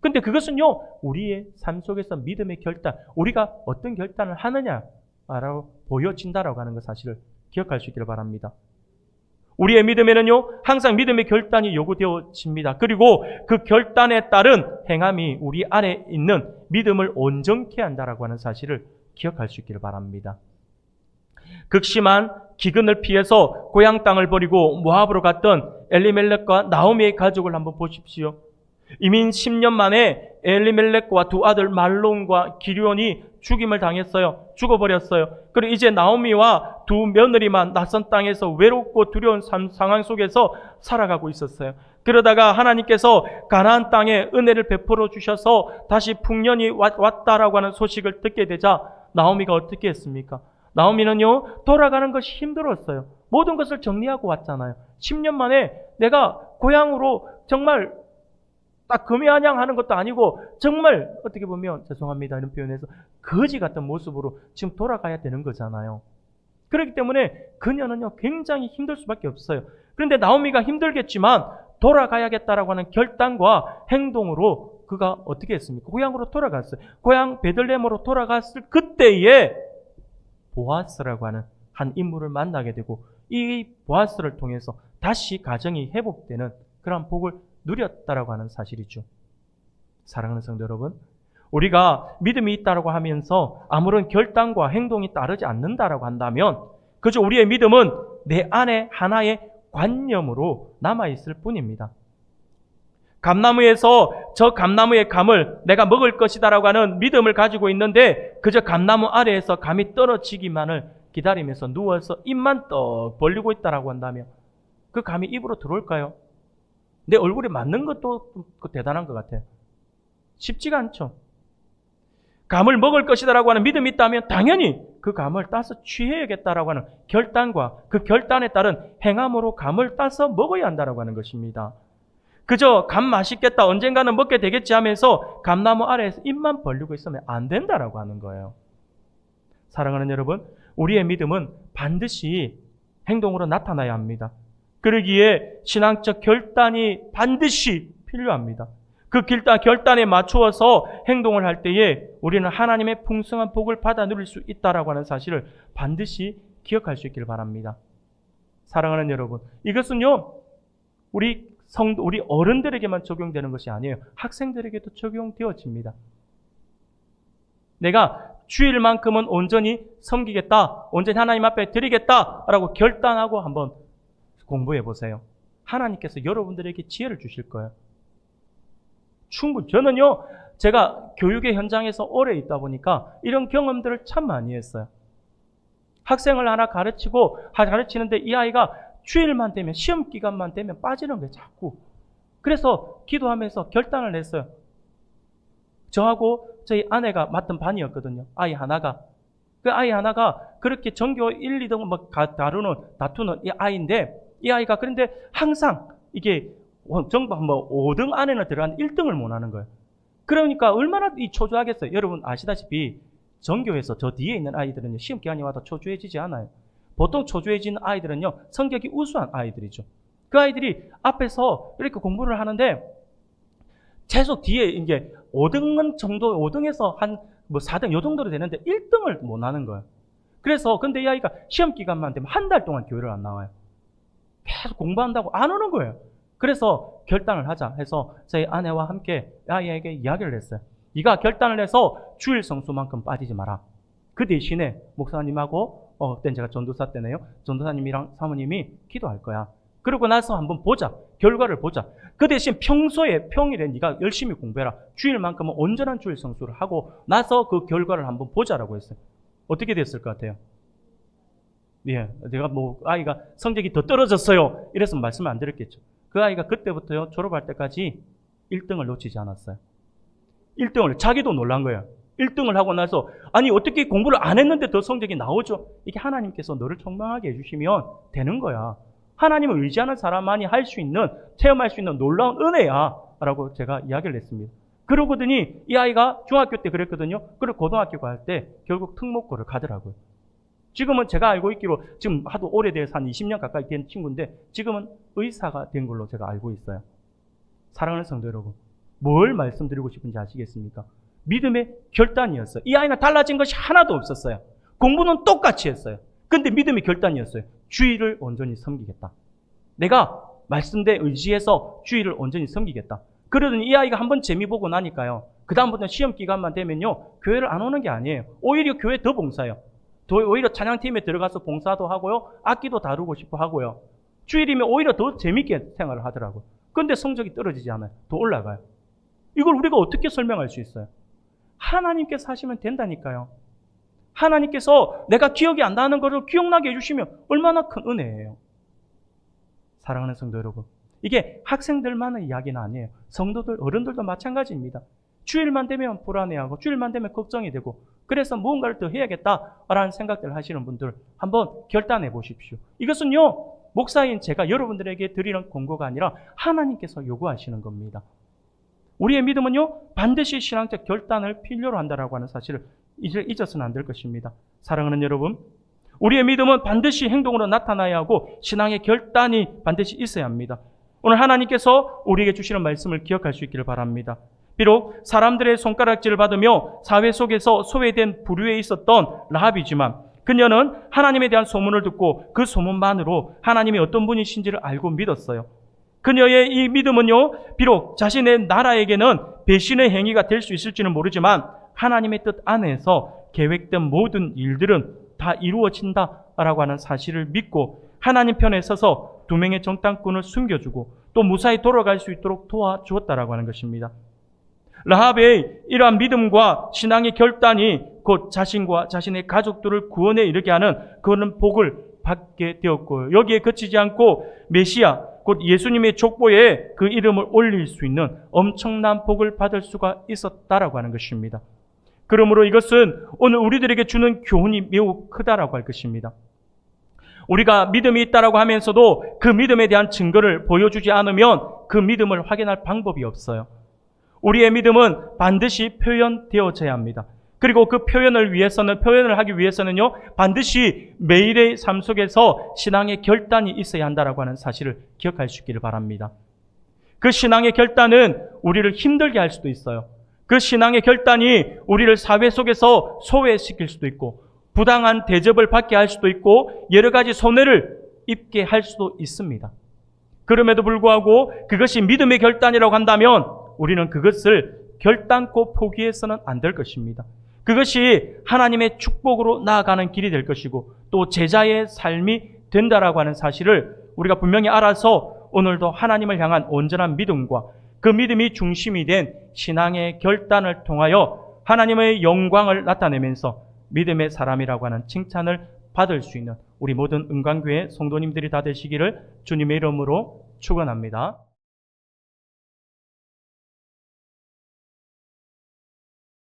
근데 그것은요, 우리의 삶 속에서 믿음의 결단, 우리가 어떤 결단을 하느냐라고 보여진다라고 하는 것 사실을 기억할 수 있기를 바랍니다. 우리의 믿음에는요, 항상 믿음의 결단이 요구되어집니다. 그리고 그 결단에 따른 행함이 우리 안에 있는 믿음을 온전케 한다라고 하는 사실을 기억할 수 있기를 바랍니다. 극심한 기근을 피해서 고향 땅을 버리고 모압으로 갔던 엘리멜렉과 나오미의 가족을 한번 보십시오. 이민 10년 만에 엘리멜렉과 두 아들 말론과 기르온이 죽임을 당했어요. 죽어버렸어요. 그리고 이제 나오미와 두 며느리만 낯선 땅에서 외롭고 두려운 상황 속에서 살아가고 있었어요. 그러다가 하나님께서 가나안 땅에 은혜를 베풀어 주셔서 다시 풍년이 왔다라고 하는 소식을 듣게 되자 나오미가 어떻게 했습니까? 나오미는요, 돌아가는 것이 힘들었어요. 모든 것을 정리하고 왔잖아요. 10년 만에 내가 고향으로 정말 딱 금이한양하는 것도 아니고 정말 어떻게 보면 죄송합니다 이런 표현에서 거지 같은 모습으로 지금 돌아가야 되는 거잖아요. 그렇기 때문에 그녀는요, 굉장히 힘들 수밖에 없어요. 그런데 나오미가 힘들겠지만 돌아가야겠다라고 하는 결단과 행동으로 그가 어떻게 했습니까? 고향으로 돌아갔어요. 고향 베들레헴으로 돌아갔을 그때에 보아스라고 하는 한 인물을 만나게 되고 이 보아스를 통해서 다시 가정이 회복되는 그런 복을 누렸다라고 하는 사실이죠. 사랑하는 성도 여러분, 우리가 믿음이 있다라고 하면서 아무런 결단과 행동이 따르지 않는다라고 한다면 그저 우리의 믿음은 내 안에 하나의 관념으로 남아있을 뿐입니다. 감나무에서 저 감나무의 감을 내가 먹을 것이다라고 하는 믿음을 가지고 있는데 그저 감나무 아래에서 감이 떨어지기만을 기다리면서 누워서 입만 떡 벌리고 있다라고 한다면 그 감이 입으로 들어올까요? 내 얼굴에 맞는 것도 대단한 것 같아요. 쉽지가 않죠. 감을 먹을 것이다라고 하는 믿음이 있다면 당연히 그 감을 따서 취해야겠다라고 하는 결단과 그 결단에 따른 행함으로 감을 따서 먹어야 한다라고 하는 것입니다. 그저 감 맛있겠다 언젠가는 먹게 되겠지 하면서 감나무 아래에서 입만 벌리고 있으면 안 된다라고 하는 거예요. 사랑하는 여러분, 우리의 믿음은 반드시 행동으로 나타나야 합니다. 그러기에 신앙적 결단이 반드시 필요합니다. 그 결단에 맞추어서 행동을 할 때에 우리는 하나님의 풍성한 복을 받아 누릴 수 있다라고 하는 사실을 반드시 기억할 수 있기를 바랍니다. 사랑하는 여러분, 이것은요, 우리 어른들에게만 적용되는 것이 아니에요. 학생들에게도 적용되어집니다. 내가 주일만큼은 온전히 섬기겠다, 온전히 하나님 앞에 드리겠다라고 결단하고 한번 공부해 보세요. 하나님께서 여러분들에게 지혜를 주실 거예요. 충분히. 저는요, 제가 교육의 현장에서 오래 있다 보니까 이런 경험들을 참 많이 했어요. 학생을 하나 가르치는데 이 아이가 주일만 되면, 시험 기간만 되면 빠지는 거예요, 자꾸. 그래서 기도하면서 결단을 했어요. 저하고 저희 아내가 맡은 반이었거든요. 아이 하나가. 그 아이 하나가 그렇게 전교 1, 2등 다투는 이 아이인데, 이 아이가 그런데 항상 이게 전부 뭐 5등 안에는 들어간 1등을 못 하는 거예요. 그러니까 얼마나 이 초조하겠어요. 여러분 아시다시피 전교에서 저 뒤에 있는 아이들은요, 시험 기간이 와도 초조해지지 않아요. 보통 초조해지는 아이들은요, 성적이 우수한 아이들이죠. 그 아이들이 앞에서 이렇게 공부를 하는데 계속 뒤에 이제 5등 정도, 5등에서 한 뭐 4등 요 정도로 되는데 1등을 못 하는 거예요. 그래서 근데 이 아이가 시험 기간만 되면 한 달 동안 교회를 안 나와요. 계속 공부한다고 안 오는 거예요. 그래서 결단을 하자 해서 저희 아내와 함께 아이에게 이야기를 했어요. 네가 결단을 해서 주일 성수만큼 빠지지 마라. 그 대신에 목사님하고 그땐 제가 전도사 때네요. 전도사님이랑 사모님이 기도할 거야. 그러고 나서 한번 보자. 결과를 보자. 그 대신 평일에 네가 열심히 공부해라. 주일만큼은 온전한 주일 성수를 하고 나서 그 결과를 한번 보자라고 했어요. 어떻게 됐을 것 같아요? 예, 내가 뭐 아이가 성적이 더 떨어졌어요. 이랬으면 말씀을 안 드렸겠죠. 그 아이가 그때부터요, 졸업할 때까지 1등을 놓치지 않았어요. 1등을, 자기도 놀란 거예요. 1등을 하고 나서, 아니, 어떻게 공부를 안 했는데 더 성적이 나오죠? 이게 하나님께서 너를 총명하게 해주시면 되는 거야. 하나님을 의지하는 사람만이 할 수 있는, 체험할 수 있는 놀라운 은혜야. 라고 제가 이야기를 했습니다. 그러거든요, 이 아이가 중학교 때 그랬거든요. 그리고 고등학교 갈 때 결국 특목고를 가더라고요. 지금은 제가 알고 있기로 지금 하도 오래돼서 한 20년 가까이 된 친구인데 지금은 의사가 된 걸로 제가 알고 있어요. 사랑하는 성도 여러분, 뭘 말씀드리고 싶은지 아시겠습니까? 믿음의 결단이었어요. 이 아이는 달라진 것이 하나도 없었어요. 공부는 똑같이 했어요. 근데 믿음의 결단이었어요. 주의를 온전히 섬기겠다. 내가 말씀대에 의지해서 주의를 온전히 섬기겠다. 그러더니 이 아이가 한번 재미 보고 나니까요, 그 다음부터는 시험 기간만 되면요, 교회를 안 오는 게 아니에요. 오히려 교회 더 봉사해요. 오히려 찬양팀에 들어가서 봉사도 하고요, 악기도 다루고 싶어 하고요. 주일이면 오히려 더 재밌게 생활을 하더라고요. 근데 성적이 떨어지지 않아요. 더 올라가요. 이걸 우리가 어떻게 설명할 수 있어요? 하나님께서 하시면 된다니까요. 하나님께서 내가 기억이 안 나는 것을 기억나게 해주시면 얼마나 큰 은혜예요. 사랑하는 성도 여러분, 이게 학생들만의 이야기는 아니에요. 성도들, 어른들도 마찬가지입니다. 주일만 되면 불안해하고 주일만 되면 걱정이 되고 그래서 무언가를 더 해야겠다라는 생각들을 하시는 분들 한번 결단해 보십시오. 이것은요, 목사인 제가 여러분들에게 드리는 권고가 아니라 하나님께서 요구하시는 겁니다. 우리의 믿음은요, 반드시 신앙적 결단을 필요로 한다라고 하는 사실을 잊어서는 안 될 것입니다. 사랑하는 여러분, 우리의 믿음은 반드시 행동으로 나타나야 하고 신앙의 결단이 반드시 있어야 합니다. 오늘 하나님께서 우리에게 주시는 말씀을 기억할 수 있기를 바랍니다. 비록 사람들의 손가락질을 받으며 사회 속에서 소외된 부류에 있었던 라합이지만 그녀는 하나님에 대한 소문을 듣고 그 소문만으로 하나님이 어떤 분이신지를 알고 믿었어요. 그녀의 이 믿음은요, 비록 자신의 나라에게는 배신의 행위가 될 수 있을지는 모르지만 하나님의 뜻 안에서 계획된 모든 일들은 다 이루어진다라고 하는 사실을 믿고 하나님 편에 서서 두 명의 정탐꾼을 숨겨주고 또 무사히 돌아갈 수 있도록 도와주었다라고 하는 것입니다. 라합의 이러한 믿음과 신앙의 결단이 곧 자신과 자신의 가족들을 구원에 이르게 하는 그런 복을 받게 되었고요. 여기에 그치지 않고 메시아, 곧 예수님의 족보에 그 이름을 올릴 수 있는 엄청난 복을 받을 수가 있었다라고 하는 것입니다. 그러므로 이것은 오늘 우리들에게 주는 교훈이 매우 크다라고 할 것입니다. 우리가 믿음이 있다라고 하면서도 그 믿음에 대한 증거를 보여주지 않으면 그 믿음을 확인할 방법이 없어요. 우리의 믿음은 반드시 표현되어져야 합니다. 그리고 그 표현을 하기 위해서는요, 반드시 매일의 삶 속에서 신앙의 결단이 있어야 한다라고 하는 사실을 기억할 수 있기를 바랍니다. 그 신앙의 결단은 우리를 힘들게 할 수도 있어요. 그 신앙의 결단이 우리를 사회 속에서 소외시킬 수도 있고, 부당한 대접을 받게 할 수도 있고, 여러 가지 손해를 입게 할 수도 있습니다. 그럼에도 불구하고 그것이 믿음의 결단이라고 한다면 우리는 그것을 결단코 포기해서는 안 될 것입니다. 그것이 하나님의 축복으로 나아가는 길이 될 것이고 또 제자의 삶이 된다라고 하는 사실을 우리가 분명히 알아서 오늘도 하나님을 향한 온전한 믿음과 그 믿음이 중심이 된 신앙의 결단을 통하여 하나님의 영광을 나타내면서 믿음의 사람이라고 하는 칭찬을 받을 수 있는 우리 모든 은광교회 성도님들이 다 되시기를 주님의 이름으로 축원합니다.